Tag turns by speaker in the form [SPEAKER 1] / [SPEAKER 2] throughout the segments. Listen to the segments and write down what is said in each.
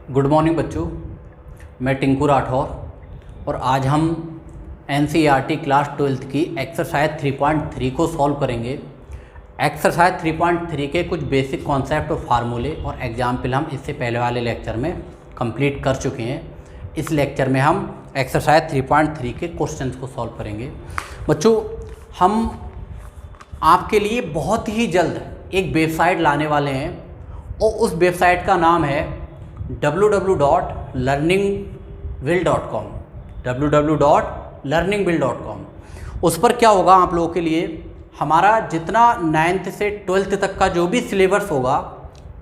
[SPEAKER 1] Good morning बच्चों, मैं टिंकू राठौर और आज हम एनसीईआरटी क्लास 12th की एक्सरसाइज 3.3 को सॉल्व करेंगे। एक्सरसाइज 3.3 के कुछ बेसिक कॉन्सेप्ट और फार्मूले और एग्जाम्पल हम इससे पहले वाले लेक्चर में कंप्लीट कर चुके हैं। इस लेक्चर में हम एक्सरसाइज 3.3 के क्वेश्चंस को सॉल्व करेंगे। बच्चों, हम आपके लिए बहुत ही जल्द एक वेबसाइट लाने वाले हैं और उस वेबसाइट का नाम है www.learningwheel.com www.learningwheel.com। उस पर क्या होगा, आप लोगों के लिए हमारा जितना 9th से 12th तक का जो भी सिलेबस होगा,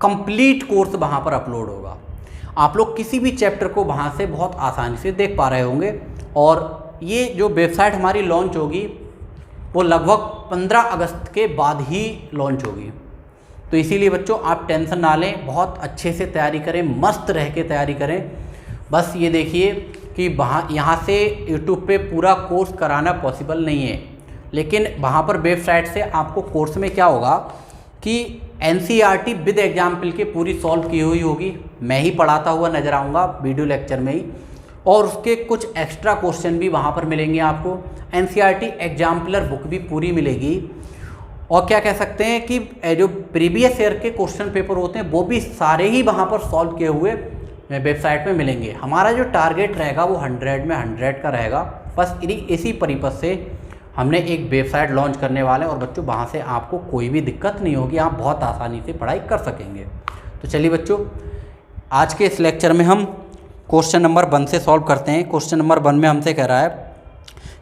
[SPEAKER 1] कंप्लीट कोर्स वहाँ पर अपलोड होगा। आप लोग किसी भी चैप्टर को वहाँ से बहुत आसानी से देख पा रहे होंगे। और ये जो वेबसाइट हमारी लॉन्च होगी वो लगभग 15 अगस्त के बाद ही लॉन्च होगी। तो इसीलिए बच्चों आप टेंशन ना लें, बहुत अच्छे से तैयारी करें, मस्त रह के तैयारी करें। बस ये देखिए कि यहाँ से यूट्यूब पे पूरा कोर्स कराना पॉसिबल नहीं है, लेकिन वहाँ पर वेबसाइट से आपको कोर्स में क्या होगा कि एनसीईआरटी विद एग्जाम्पल के पूरी सॉल्व की हुई होगी। मैं ही पढ़ाता हुआ नज़र आऊँगा वीडियो लेक्चर में ही, और उसके कुछ एक्स्ट्रा क्वेश्चन भी वहाँ पर मिलेंगे आपको। एनसीईआरटी एग्जाम्पलर बुक भी पूरी मिलेगी। और क्या कह सकते हैं कि जो प्रीवियस ईयर के क्वेश्चन पेपर होते हैं वो भी सारे ही वहाँ पर सॉल्व किए हुए वेबसाइट में मिलेंगे। हमारा जो टारगेट रहेगा वो 100 में 100 का रहेगा। बस इसी परिपथ से हमने एक वेबसाइट लॉन्च करने वाले हैं और बच्चों वहाँ से आपको कोई भी दिक्कत नहीं होगी, आप बहुत आसानी से पढ़ाई कर सकेंगे। तो चलिए बच्चों, आज के इस लेक्चर में हम क्वेश्चन नंबर 1 से सॉल्व करते हैं। क्वेश्चन नंबर 1 में हमसे कह रहा है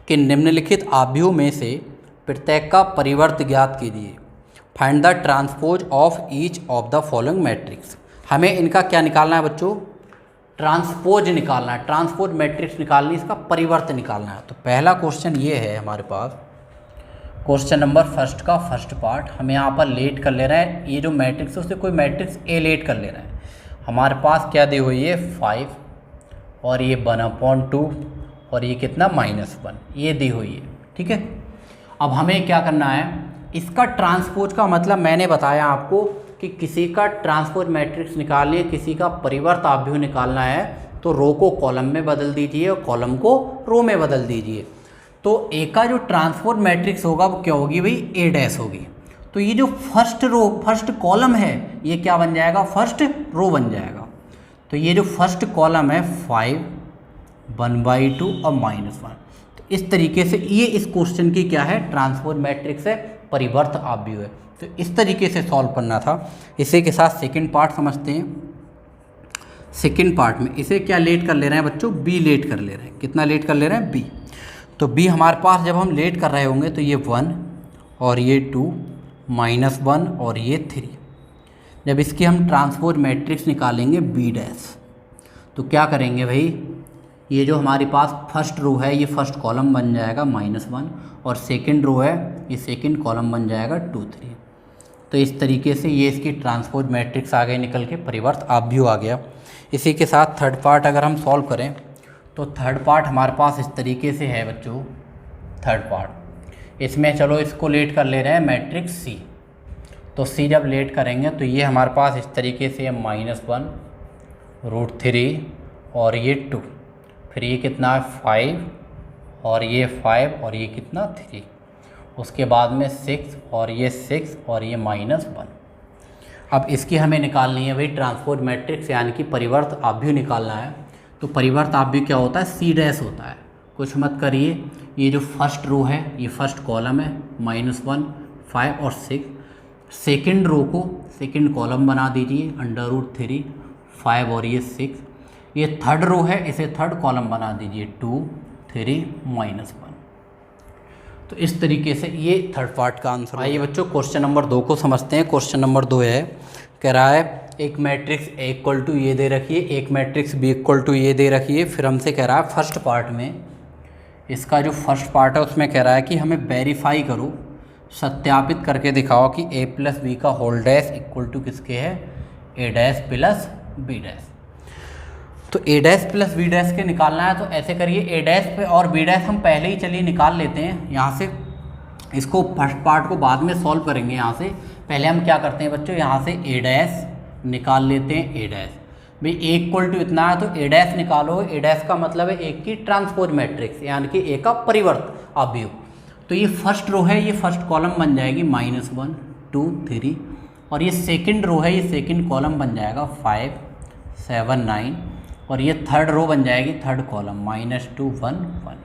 [SPEAKER 1] कि निम्नलिखित आव्यूह में से प्रत्येक का परिवर्त ज्ञात कीजिए। Find the transpose of each of the following matrix. हमें इनका क्या निकालना है बच्चों? ट्रांसपोज निकालना है। ट्रांसपोज मैट्रिक्स निकालनी, इसका परिवर्त निकालना है। तो पहला क्वेश्चन ये है हमारे पास, क्वेश्चन नंबर 1 का फर्स्ट पार्ट हमें यहाँ पर लेट कर ले रहा है। ये जो मैट्रिक्स है उससे कोई मैट्रिक्स ए लेट कर ले रहा है। हमारे पास क्या दी हुई है 5 और ये 1/2 और ये कितना -1, ये दी हुई है। ठीक है, अब हमें क्या करना है, इसका ट्रांसपोज का मतलब मैंने बताया आपको कि किसी का ट्रांसपोज मैट्रिक्स निकालिए, किसी का परिवर्त आव्यूह निकालना है तो रो को कॉलम में बदल दीजिए और कॉलम को रो में बदल दीजिए। तो ए का जो ट्रांसपोज मैट्रिक्स होगा वो क्या होगी भाई? A डैश होगी। तो ये जो फर्स्ट कॉलम है ये क्या बन जाएगा? फर्स्ट रो बन जाएगा। तो ये जो फर्स्ट कॉलम है 5, 1/2 और -1। इस तरीके से ये इस क्वेश्चन की क्या है? ट्रांसपोज मैट्रिक्स है, परिवर्त आव्यूह है। तो इस तरीके से सॉल्व करना था। इसी के साथ सेकंड पार्ट समझते हैं। सेकंड पार्ट में इसे क्या लेट कर ले रहे हैं बच्चों? बी लेट कर ले रहे हैं। कितना लेट कर ले रहे हैं? बी। तो बी हमारे पास जब हम लेट कर रहे होंगे तो ये 1 और ये 2, -1 और ये 3। जब इसकी हम ट्रांसपोज मैट्रिक्स निकालेंगे बी डैश, तो क्या करेंगे भाई? ये जो हमारे पास फर्स्ट रो है ये फर्स्ट कॉलम बन जाएगा -1 और सेकंड रो है ये सेकंड कॉलम बन जाएगा 2, 3। तो इस तरीके से ये इसकी ट्रांसपोज मैट्रिक्स आ गई निकल के, परिवर्त आव्यूह आ गया। इसी के साथ थर्ड पार्ट अगर हम सॉल्व करें तो थर्ड पार्ट हमारे पास इस तरीके से है बच्चों। थर्ड पार्ट इसमें चलो इसको लेट कर ले रहे हैं मैट्रिक्स सी। तो सी जब लेट करेंगे तो ये हमारे पास इस तरीके से है -1 √3 और ये 2, फिर ये कितना है 5 और ये 5 और ये कितना 3, उसके बाद में 6 और ये 6 और ये -1। अब इसकी हमें निकालनी है भाई ट्रांसपोज मैट्रिक्स, यानी कि परिवर्त आव्यूह निकालना है। तो परिवर्त आव्यूह क्या होता है? सी डैश होता है। कुछ मत करिए, ये जो फर्स्ट रो है ये फर्स्ट कॉलम है, -1, 5 और 6। सेकेंड रो को सेकेंड कॉलम बना दीजिए, √3, 5 और ये 6। ये थर्ड रो है, इसे थर्ड कॉलम बना दीजिए, 2, 3, -1। तो इस तरीके से ये थर्ड पार्ट का आंसर। आइए बच्चों क्वेश्चन नंबर 2 को समझते हैं। क्वेश्चन नंबर 2 है, कह रहा है एक मैट्रिक्स A = ये दे रखिए, एक मैट्रिक्स B = ये दे रखिए। फिर हमसे कह रहा है फर्स्ट पार्ट में, इसका जो फर्स्ट पार्ट है उसमें कह रहा है कि हमें वेरीफाई करो, सत्यापित करके दिखाओ कि A + B का होल डैश = किसके है? A dash + B dash. तो A डैश + B डैश के निकालना है। तो ऐसे करिए, A डैश पे और B डैश हम पहले ही चलिए निकाल लेते हैं यहाँ से। इसको फर्स्ट पार्ट को बाद में सॉल्व करेंगे। यहाँ से पहले हम क्या करते हैं बच्चों, यहाँ से A डैश निकाल लेते हैं A डैश। भाई ए इक्वल टू इतना है तो ए डैश निकालो। ए डैश का मतलब है ए की ट्रांसपोज मैट्रिक्स, यानी कि ए का परिवर्त अवयव। तो ये फर्स्ट रो है, ये फर्स्ट कॉलम बन जाएगी -1 2 3, और ये सेकंड रो है, ये सेकंड कॉलम बन जाएगा 5 7 9, और ये थर्ड रो बन जाएगी थर्ड कॉलम -2 1 1।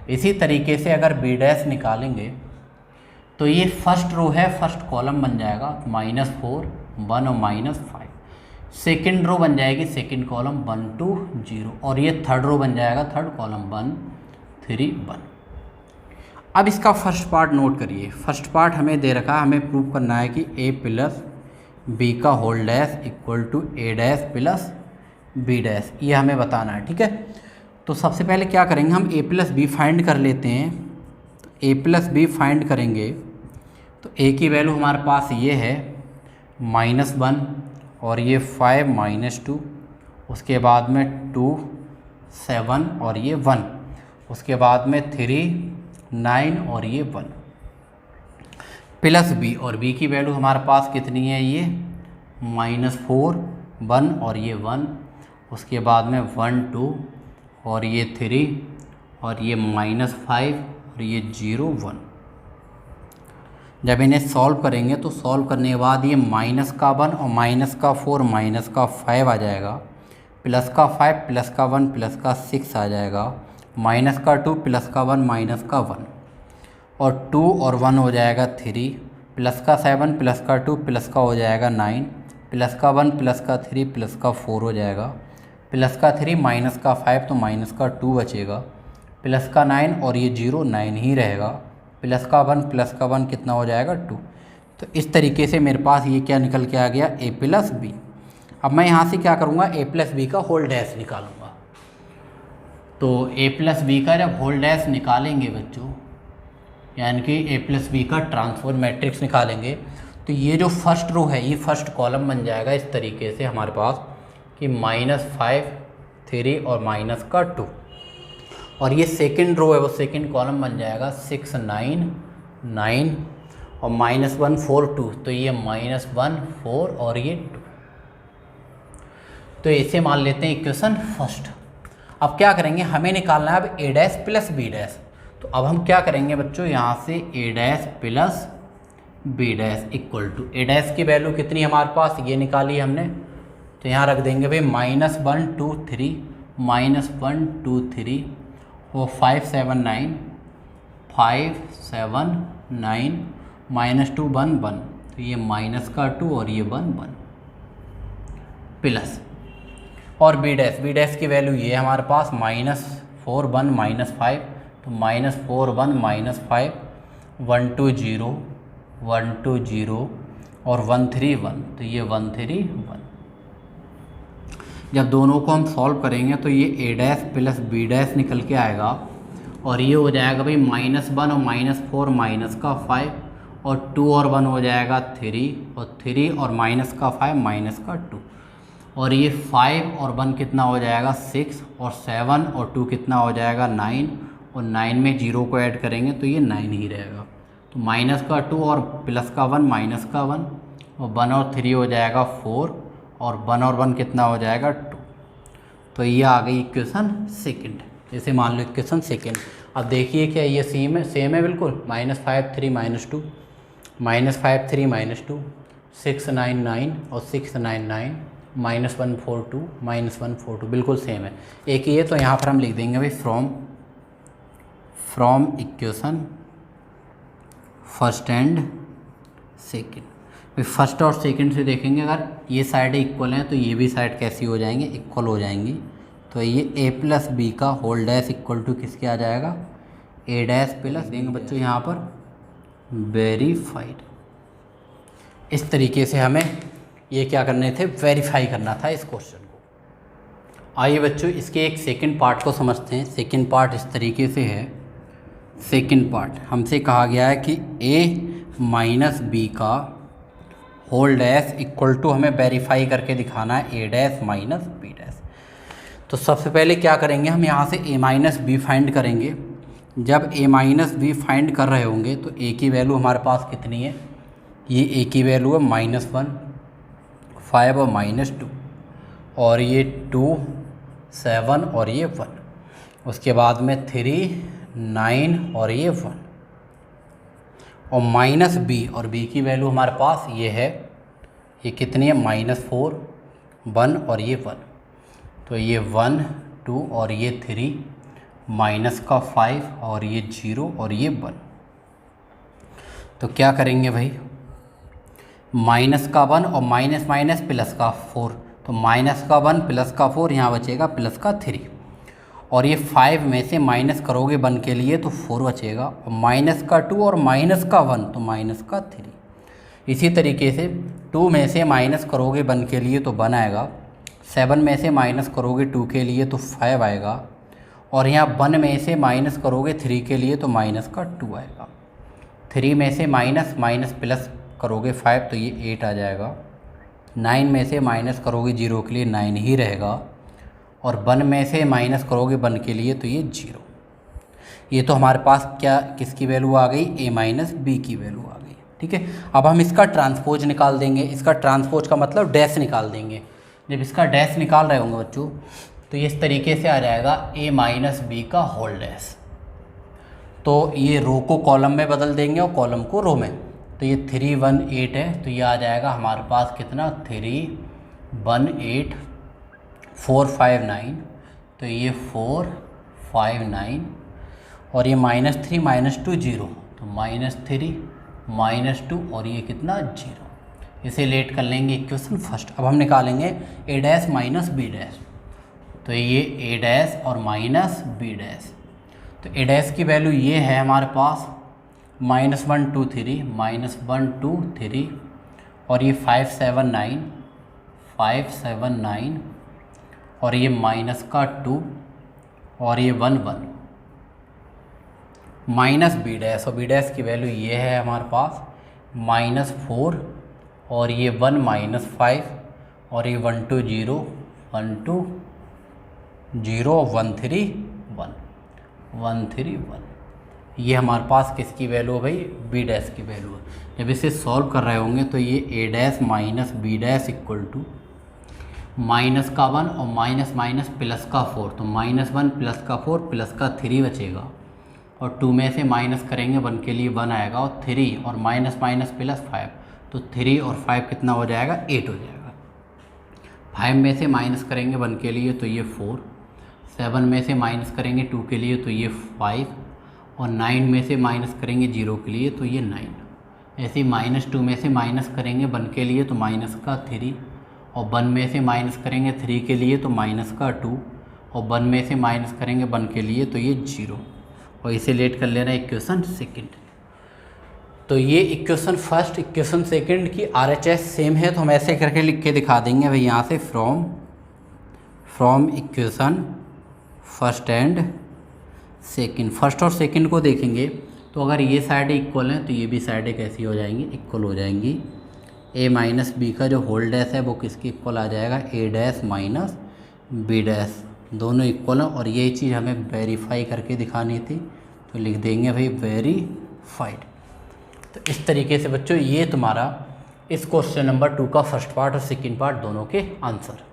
[SPEAKER 1] इसी तरीके से अगर बी डैश निकालेंगे तो ये फर्स्ट रो है, फर्स्ट कॉलम बन जाएगा -4 1 और -5। सेकंड रो बन जाएगी सेकंड कॉलम 1 2 0, और ये थर्ड रो बन जाएगा थर्ड कॉलम 1 3 1। अब इसका फर्स्ट पार्ट नोट करिए। फर्स्ट पार्ट हमें दे रखा है, हमें प्रूव करना है कि a प्लस बी का whole dash equal to a dash plus b dash, ये हमें बताना है। ठीक है, तो सबसे पहले क्या करेंगे, हम a प्लस बी फाइंड कर लेते हैं। तो a प्लस बी फाइंड करेंगे तो a की वैल्यू हमारे पास ये है -1, और ये 5 -2, उसके बाद में 2 7 और ये 1, उसके बाद में 3 9 और ये 1 प्लस बी, और बी की वैल्यू हमारे पास कितनी है, ये -4 1 और ये 1, उसके बाद में 1 2 और ये 3 और ये -5 और ये 0 1। जब इन्हें सॉल्व करेंगे तो सॉल्व करने के बाद ये -1 और -4 -5 आ जाएगा, +5 +1 +6 आ जाएगा, -2 +1 -1, और 2 और 1 हो जाएगा 3, +7 +2 +का हो जाएगा 9, +1 +3 +4 हो जाएगा, +3 -5 तो -2 बचेगा, +9 और ये 0 9 ही रहेगा, +1 कितना हो जाएगा 2। तो इस तरीके से मेरे पास ये क्या निकल के आ गया, a प्लस बी। अब मैं यहाँ से क्या करूँगा, a प्लस बी का होल डैश निकालूंगा। तो a प्लस बी का जब होल डैश निकालेंगे बच्चों, यानी कि a प्लस बी का ट्रांसफर मैट्रिक्स निकालेंगे, तो ये जो फर्स्ट रो है ये फर्स्ट कॉलम बन जाएगा इस तरीके से हमारे पास कि -5 3 और -2, और ये सेकंड रो है वो सेकंड कॉलम बन जाएगा 6 9 9 और -1 4 2, तो ये -1 4 और ये 2। तो इसे मान लेते हैं इक्वेशन फर्स्ट। अब क्या करेंगे, हमें निकालना है अब a dash plus b dash. तो अब हम क्या करेंगे बच्चों, यहाँ से a dash plus b dash equal to a dash की वैल्यू कितनी हमारे पास, ये निकाली हमने, तो यहाँ रख देंगे भाई -1 2 3 -1 2 3 और 5 7 9 5 7 9 -2 1 1, तो ये -2 और ये 1 1 प्लस, और बी डैश की वैल्यू ये है हमारे पास -4 1 -5, तो -4 1 -5 1 2 0 1 2 0 और 1 3 1, तो ये 1 3 1। जब दोनों को हम सॉल्व करेंगे तो ये a dash plus b dash निकल के आएगा, और ये हो जाएगा भाई -1 और -4 -5, और 2 और 1 हो जाएगा 3, और 3 और -5 -2, और ये 5 और 1 कितना हो जाएगा 6, और 7 और 2 कितना हो जाएगा 9, और 9 में 0 को ऐड करेंगे तो ये 9 ही रहेगा। तो -2 और +1 -1, और 1 और 3 हो जाएगा 4, और 1 और 1 कितना हो जाएगा 2। तो ये आ गई इक्वेशन सेकंड, जैसे मान लो इक्वेशन सेकंड। अब देखिए क्या ये सेम है बिल्कुल, -5 3 -2 -5 3 -2 6 9 9 और 6 9 9 -1 4 2 -1 4 2 बिल्कुल सेम है, एक ही है। तो यहाँ पर हम लिख देंगे भाई from equation first and second. First और सेकंड से देखेंगे, अगर ये साइड इक्वल हैं तो ये भी साइड कैसी हो जाएंगे, इक्वल हो जाएंगी। तो ये a प्लस बी का होल डैश इक्वल टू किसके आ जाएगा, a डैश प्लस, देंगे बच्चों यहाँ पर वेरीफाइड। इस तरीके से हमें ये क्या करने थे, वेरीफाई करना था इस क्वेश्चन को। आइए बच्चों इसके एक सेकंड पार्ट को समझते हैं। सेकंड पार्ट इस तरीके से है। सेकंड पार्ट हमसे कहा गया है कि a माइनस बी का होल डैश इक्वल टू हमें वेरीफाई करके दिखाना है a dash minus b dash. तो सबसे पहले क्या करेंगे, हम यहाँ से a माइनस बी फाइंड करेंगे। जब a माइनस बी फाइंड कर रहे होंगे तो a की वैल्यू हमारे पास कितनी है, ये a की वैल्यू है -1 5 और -2, और ये 2 7 और ये 1, उसके बाद में 3 9 और ये 1, और माइनस बी, और बी की वैल्यू हमारे पास ये है, ये कितनी है -4 1 और ये 1, तो ये 1 2 और ये 3 माइनस का 5 और ये 0 और ये 1। तो क्या करेंगे भाई, माइनस का 1 और माइनस माइनस प्लस का 4, तो माइनस का 1 प्लस का 4, यहाँ बचेगा प्लस का 3, और ये 5 में से माइनस करोगे 1 के लिए तो 4 बचेगा, और माइनस का 2 और माइनस का 1 तो माइनस का 3। इसी तरीके से 2 में से माइनस करोगे 1 के लिए तो 1 आएगा, 7 में से माइनस करोगे 2 के लिए तो 5 आएगा, और यहाँ 1 में से माइनस करोगे 3 के लिए तो माइनस का 2 आएगा, 3 में से माइनस माइनस प्लस करोगे 5 तो ये 8 आ जाएगा, 9 में से माइनस करोगे 0 के लिए 9 ही रहेगा, और 1 में से माइनस करोगे 1 के लिए तो ये 0। ये तो हमारे पास क्या किसकी वैल्यू आ गई, a माइनस बी की वैल्यू आ गई। ठीक है, अब हम इसका ट्रांसपोज निकाल देंगे। इसका ट्रांसपोज का मतलब डैश निकाल देंगे। जब इसका डैश निकाल रहे होंगे बच्चों तो ये इस तरीके से आ जाएगा a माइनस बी का होल डैश। तो ये रो को कॉलम में बदल देंगे और कॉलम को रो में। तो ये 3 1 8 है, तो ये आ जाएगा हमारे पास कितना 3 1 8 4 5 9, तो ये 4 5 9, और ये -3 -2 0, तो -3 -2 और ये कितना 0। इसे लेट कर लेंगे इक्वेशन फर्स्ट। अब हम निकालेंगे a dash minus b dash, तो ये a डैश और माइनस बी डैश। तो a डैश की वैल्यू ये है हमारे पास -1 2 3 -1 2 3, और ये 5 7 9 और ये माइनस का 2 और ये 1 1 माइनस बी डैश, और बी डैश की वैल्यू ये है हमारे पास -4 और ये 1 -5 और ये 1 2 0 1 2 0 1 3 1 1 3 1। ये हमारे पास किसकी वैल्यू है भाई, बी डैश की वैल्यू है। जब इसे सॉल्व कर रहे होंगे तो ये a dash minus b dash equal to minus का 1 और माइनस माइनस प्लस का 4, तो -1 प्लस का 4 प्लस का 3 बचेगा, और 2 में से माइनस करेंगे 1 के लिए 1 आएगा, और 3 और माइनस माइनस प्लस 5, तो 3 और 5 कितना हो जाएगा 8 हो जाएगा। 5 में से माइनस करेंगे 1 के लिए तो ये 4, 7 में से माइनस करेंगे 2 के लिए तो ये 5, और 9 में से माइनस करेंगे 0 के लिए तो ये 9। ऐसे ही -2 में से माइनस करेंगे 1 के लिए तो माइनस का 3, और 1 में से माइनस करेंगे 3 के लिए तो माइनस का 2, और 1 में से माइनस करेंगे 1 के लिए तो ये 0, और इसे लेट कर लेना इक्वेशन सेकंड। तो ये इक्वेशन फर्स्ट इक्वेशन सेकंड की RHS सेम है, तो हम ऐसे करके लिख के दिखा देंगे भाई यहाँ से from equation first and second. First और सेकंड को देखेंगे तो अगर ये साइड इक्वल हैं तो ये भी साइडें कैसी हो जाएंगी, इक्वल हो जाएंगी। a माइनस बी का जो होल डैश है वो किसके इक्वल आ जाएगा, a dash minus b dash, दोनों इक्वल हैं। और ये चीज़ हमें वेरीफाई करके दिखानी थी, तो लिख देंगे भाई वेरीफाइड। तो इस तरीके से बच्चों ये तुम्हारा इस क्वेश्चन नंबर 2 का फर्स्ट पार्ट और सेकंड पार्ट दोनों के आंसर।